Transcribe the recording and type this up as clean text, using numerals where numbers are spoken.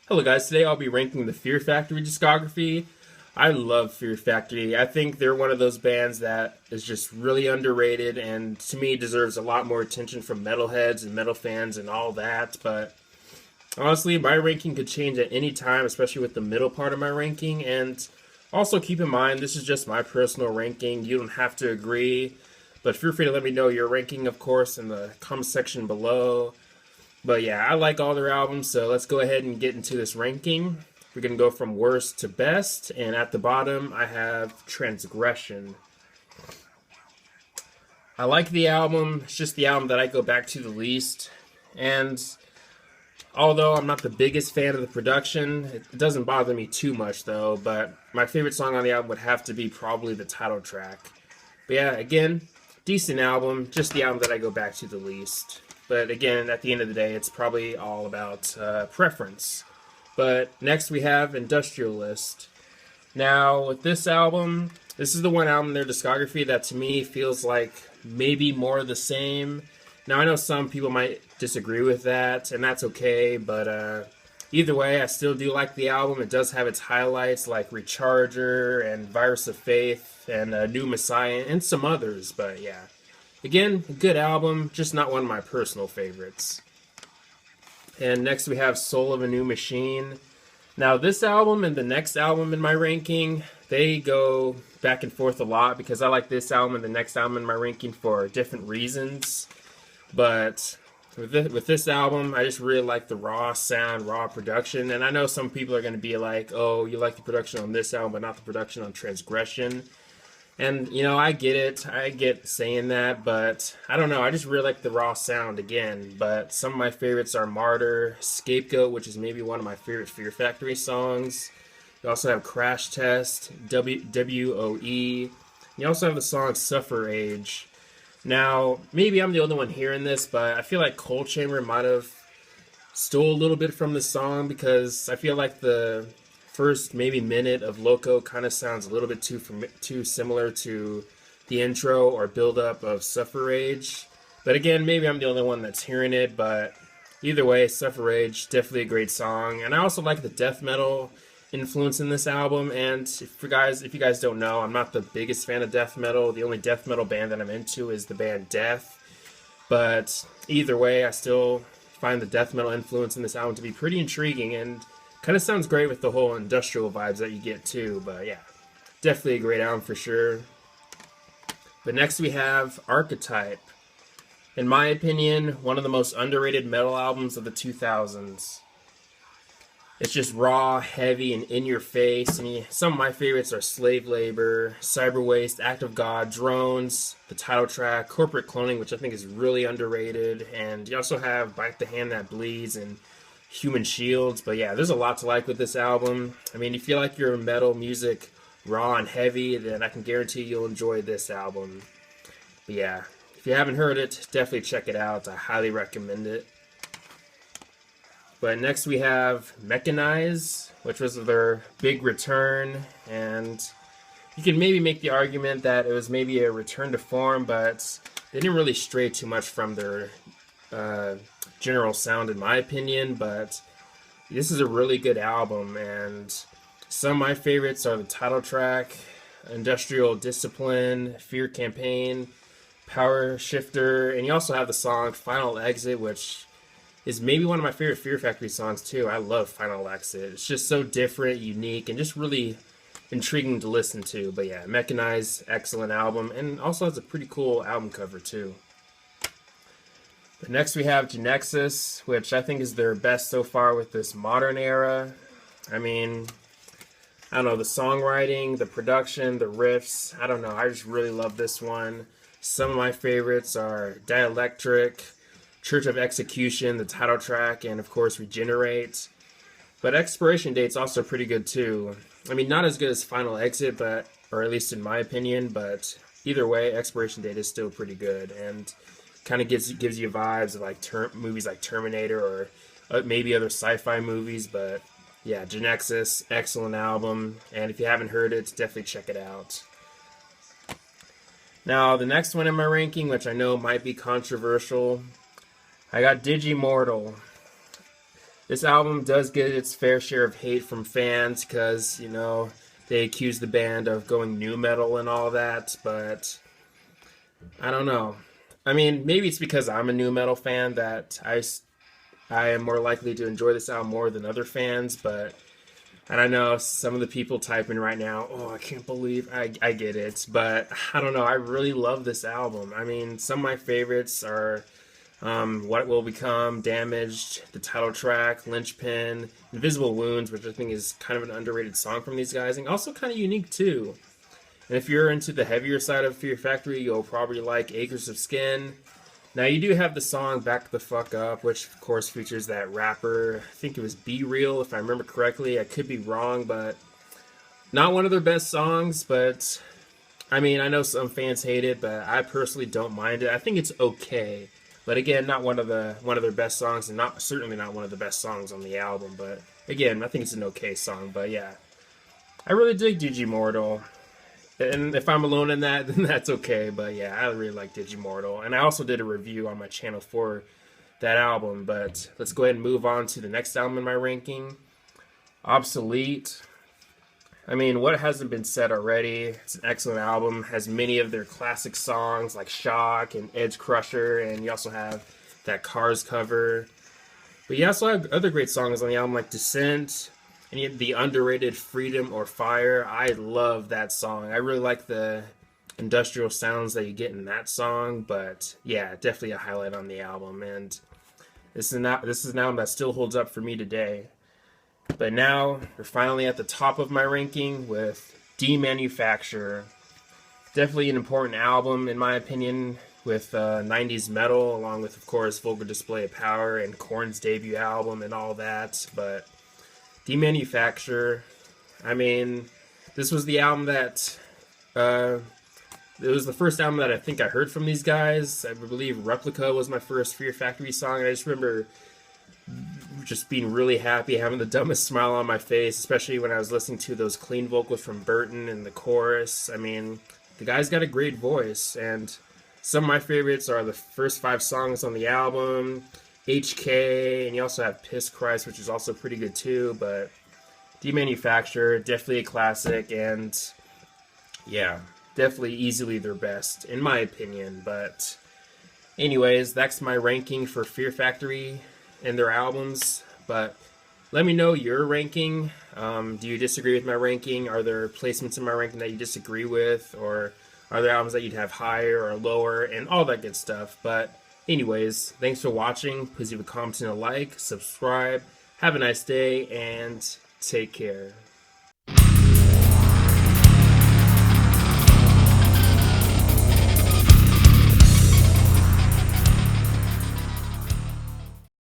Hello guys, today I'll be ranking the Fear Factory discography. I love Fear Factory. I think they're one of those bands that is just really underrated and to me deserves a lot more attention from metalheads and metal fans and all that. But honestly, my ranking could change at any time, especially with the middle part of my ranking. And also keep in mind, this is just my personal ranking. You don't have to agree, but feel free to let me know your ranking, of course, in the comment section below. But yeah, I like all their albums, so let's go ahead and get into this ranking. We're going to go from worst to best, and at the bottom I have Transgression. I like the album, it's just the album that I go back to the least. And although I'm not the biggest fan of the production, it doesn't bother me too much though, but my favorite song on the album would have to be probably the title track. But yeah, again, decent album, just the album that I go back to the least. But again, at the end of the day, it's probably all about preference. But next we have Industrialist. Now, with this album, this is the one album in their discography that to me feels like maybe more of the same. Now, I know some people might disagree with that, and that's okay, but either way, I still do like the album. It does have its highlights like Recharger and Virus of Faith and New Messiah and some others, but yeah. Again, a good album, just not one of my personal favorites. And next we have Soul of a New Machine. Now this album and the next album in my ranking, they go back and forth a lot because I like this album and the next album in my ranking for different reasons. But with this album, I just really like the raw sound, raw production. And I know some people are going to be like, oh, you like the production on this album but not the production on Transgression. And, you know, I get it. I get saying that, but I don't know. I just really like the raw sound again. But some of my favorites are Martyr, Scapegoat, which is maybe one of my favorite Fear Factory songs. You also have Crash Test, WOE. You also have the song Suffer Age. Now, maybe I'm the only one hearing this, but I feel like Cold Chamber might have stole a little bit from the song because I feel like the first maybe minute of Loco kind of sounds a little bit too similar to the intro or build up of Suffer Age. But again, maybe I'm the only one that's hearing it, but either way, Suffer Age, definitely a great song. And I also like the death metal influence in this album. And if you guys don't know, I'm not the biggest fan of death metal. The only death metal band that I'm into is the band Death. But either way, I still find the death metal influence in this album to be pretty intriguing and kind of sounds great with the whole industrial vibes that you get too, but yeah, definitely a great album for sure. But next we have Archetype. In my opinion, one of the most underrated metal albums of the 2000s. It's just raw, heavy, and in your face. I mean, some of my favorites are Slave Labor, Cyber Waste, Act of God, Drones, the title track, Corporate Cloning, which I think is really underrated, and you also have Bite the Hand That Bleeds and Human Shields. But yeah, there's a lot to like with this album. I mean, if you like your metal music raw and heavy, then I can guarantee you'll enjoy this album. But yeah, if you haven't heard it, definitely check it out. I highly recommend it. But next we have Mechanize, which was their big return, and you can maybe make the argument that it was maybe a return to form, but they didn't really stray too much from their general sound in my opinion. But this is a really good album, and some of my favorites are the title track, Industrial Discipline, Fear Campaign, Power Shifter, and you also have the song Final Exit, which is maybe one of my favorite Fear Factory songs too. I love Final Exit. It's just so different, unique, and just really intriguing to listen to. But yeah, Mechanize, excellent album, and also has a pretty cool album cover too. But next we have Genexus, which I think is their best so far with this modern era. I mean, I don't know, the songwriting, the production, the riffs, I don't know, I just really love this one. Some of my favorites are Dielectric, Church of Execution, the title track, and of course Regenerate. But Expiration Date's also pretty good too. I mean, not as good as Final Exit, but or at least in my opinion, but either way, Expiration Date is still pretty good and kind of gives you vibes of like movies like Terminator or maybe other sci-fi movies. But yeah, Genexus, excellent album, and if you haven't heard it, definitely check it out. Now, the next one in my ranking, which I know might be controversial, I got Digimortal. This album does get its fair share of hate from fans because, you know, they accuse the band of going nu metal and all that, but I don't know. I mean, maybe it's because I'm a nu metal fan that I am more likely to enjoy this album more than other fans, but I don't know, some of the people typing right now, oh, I can't believe I get it, but I don't know, I really love this album. I mean, some of my favorites are What Will Become, Damaged, the title track, Linchpin, Invisible Wounds, which I think is kind of an underrated song from these guys, and also kind of unique too. And if you're into the heavier side of Fear Factory, you'll probably like Acres of Skin. Now, you do have the song Back the Fuck Up, which of course features that rapper. I think it was Be Real, if I remember correctly. I could be wrong, but not one of their best songs. But I mean, I know some fans hate it, but I personally don't mind it. I think it's okay. But again, not one of their best songs, and certainly not one of the best songs on the album. But again, I think it's an okay song. But yeah, I really dig Digimortal. And if I'm alone in that, then that's okay. But yeah, I really like Digimortal. And I also did a review on my channel for that album. But let's go ahead and move on to the next album in my ranking. Obsolete. I mean, what hasn't been said already? It's an excellent album. Has many of their classic songs like Shock and Edge Crusher. And you also have that Cars cover. But you also have other great songs on the album like Descent. And the underrated Freedom or Fire. I love that song. I really like the industrial sounds that you get in that song. But yeah, definitely a highlight on the album. And this is an album that still holds up for me today. But now we're finally at the top of my ranking with Demanufacture. Definitely an important album in my opinion with 90s metal, along with of course Vulgar Display of Power and Korn's debut album and all that. But Demanufacture, I mean, this was the album that, it was the first album that I think I heard from these guys. I believe Replica was my first Fear Factory song, and I just remember just being really happy, having the dumbest smile on my face, especially when I was listening to those clean vocals from Burton and the chorus. I mean, the guy's got a great voice, and some of my favorites are the first 5 songs on the album, HK, and you also have Piss Christ, which is also pretty good too. But Demanufacture, definitely a classic, and yeah, definitely easily their best in my opinion. But anyways, that's my ranking for Fear Factory and their albums. But let me know your ranking. Do you disagree with my ranking? Are there placements in my ranking that you disagree with, or are there albums that you'd have higher or lower, and all that good stuff? But anyways, thanks for watching. Please leave a comment and a like, subscribe. Have a nice day, and take care.